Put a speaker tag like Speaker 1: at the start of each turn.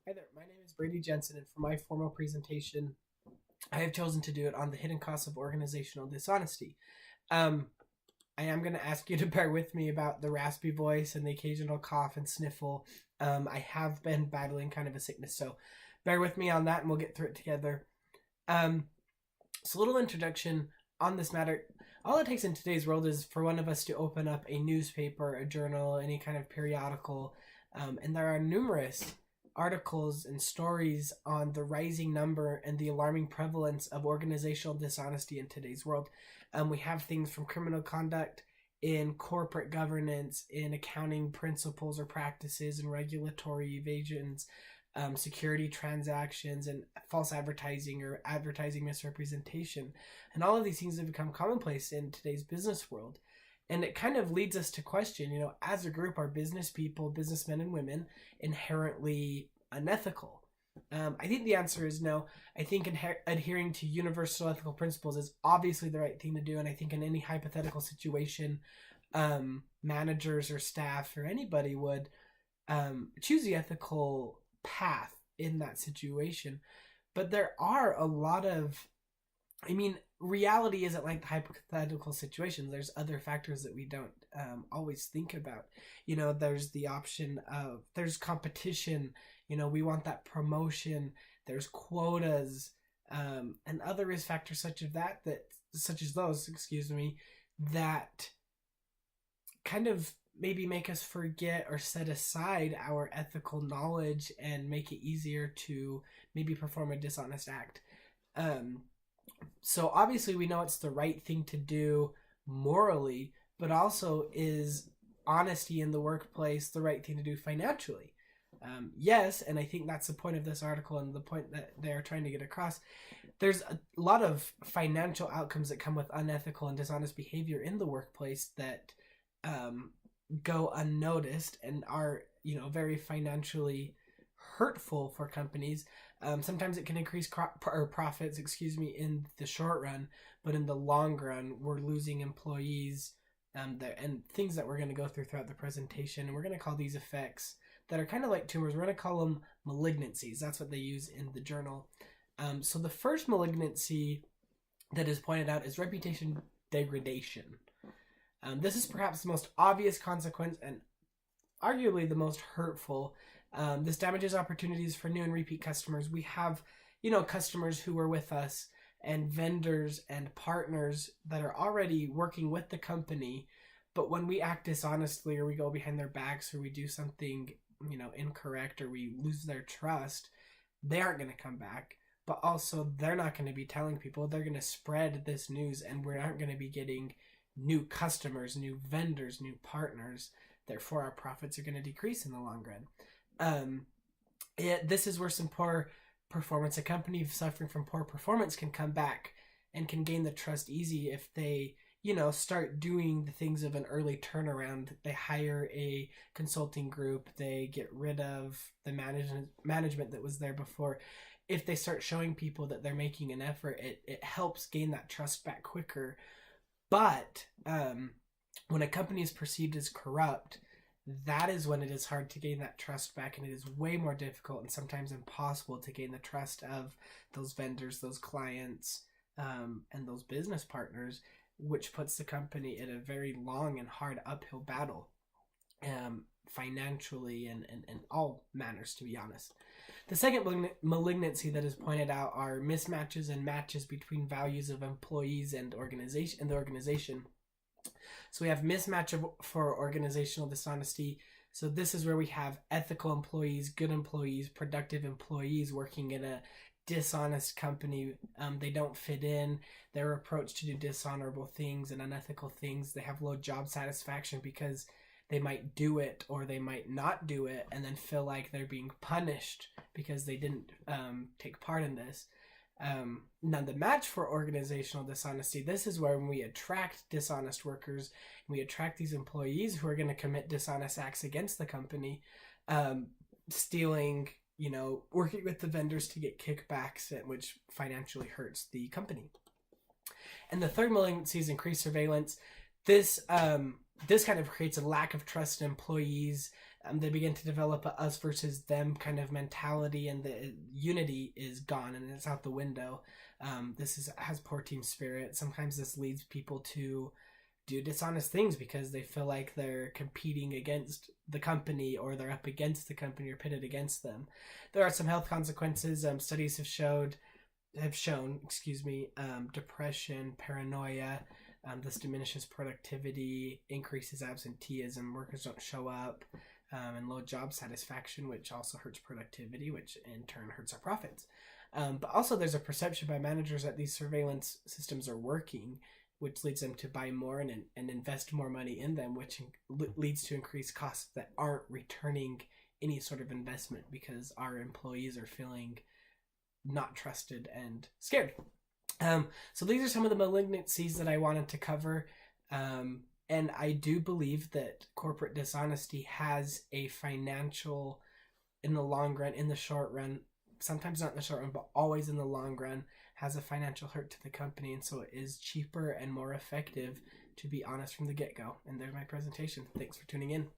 Speaker 1: Hi there, my name is Brady Jensen, and for my formal presentation, I have chosen to do it on the hidden costs of organizational dishonesty. Um, I am going to ask you to bear with me about the raspy voice and the occasional cough and sniffle. I have been battling kind of a sickness, so bear with me on that and we'll get through it together. Um, so, a little introduction on this matter. All it takes in today's world is for one of us to open up a newspaper, a journal, any kind of periodical, and there are numerous articles and stories on the rising number and the alarming prevalence of organizational dishonesty in today's world. We have things from criminal conduct in corporate governance, in accounting principles or practices, and regulatory evasions, security transactions, and false advertising or advertising misrepresentation. And all of these things have become commonplace in today's business world. And it kind of leads us to question, as a group, are business people, businessmen and women, inherently unethical? I think the answer is no. I think adhering to universal ethical principles is obviously the right thing to do. And I think in any hypothetical situation, managers or staff or anybody would choose the ethical path in that situation. But there are a lot of, reality isn't like the hypothetical situations. There's other factors that we don't always think about. There's the option of there's competition. We want that promotion. There's quotas, and other risk factors such as those, excuse me, that kind of maybe make us forget or set aside our ethical knowledge and make it easier to maybe perform a dishonest act. So obviously we know it's the right thing to do morally, but also is honesty in the workplace the right thing to do financially? Yes, and I think that's the point of this article and the point that they're trying to get across. There's a lot of financial outcomes that come with unethical and dishonest behavior in the workplace that um, go unnoticed and are very financially hurtful for companies. Sometimes it can increase profits, in the short run, but in the long run, we're losing employees, and things that we're going to go throughout the presentation. And we're going to call these effects that are kind of like tumors. We're going to call them malignancies. That's what they use in the journal. So the first malignancy that is pointed out is reputation degradation. This is perhaps the most obvious consequence and arguably the most hurtful. This damages opportunities for new and repeat customers. We have, customers who are with us and vendors and partners that are already working with the company. But when we act dishonestly or we go behind their backs or we do something, incorrect or we lose their trust, they aren't going to come back. But also, they're not going to be telling people. They're going to spread this news, and we aren't going to be getting new customers, new vendors, new partners. Therefore, our profits are going to decrease in the long run. This is where some poor performance, a company suffering from poor performance, can come back and can gain the trust easy if they, start doing the things of an early turnaround. They hire a consulting group, they get rid of the management that was there before. If they start showing people that they're making an effort, it helps gain that trust back quicker. But when a company is perceived as corrupt, that is when it is hard to gain that trust back, and it is way more difficult and sometimes impossible to gain the trust of those vendors, those clients, and those business partners, which puts the company in a very long and hard uphill battle, financially and in all manners, to be honest. The second malignancy that is pointed out are mismatches and matches between values of employees and the organization. So we have mismatch for organizational dishonesty. So this is where we have ethical employees, good employees, productive employees working in a dishonest company. They don't fit in. Their approach to do dishonorable things and unethical things, they have low job satisfaction because they might do it or they might not do it and then feel like they're being punished because they didn't take part in this. Now, the match for organizational dishonesty, this is where when we attract dishonest workers, we attract these employees who are going to commit dishonest acts against the company, stealing, working with the vendors to get kickbacks, which financially hurts the company. And the third malignancy is increased surveillance. This kind of creates a lack of trust in employees, They begin to develop a us versus them kind of mentality, and the unity is gone and it's out the window. Has poor team spirit. Sometimes this leads people to do dishonest things because they feel like they're competing against the company, or they're up against the company or pitted against them. There are some health consequences. Studies have shown, depression, paranoia. This diminishes productivity, increases absenteeism, workers don't show up, and low job satisfaction, which also hurts productivity, which in turn hurts our profits. But also there's a perception by managers that these surveillance systems are working, which leads them to buy more and invest more money in them, which leads to increased costs that aren't returning any sort of investment because our employees are feeling not trusted and scared. So these are some of the malignancies that I wanted to cover. And I do believe that corporate dishonesty has a financial, in the long run, in the short run, sometimes not in the short run, but always in the long run, has a financial hurt to the company. And so it is cheaper and more effective to be honest from the get-go. And there's my presentation. Thanks for tuning in.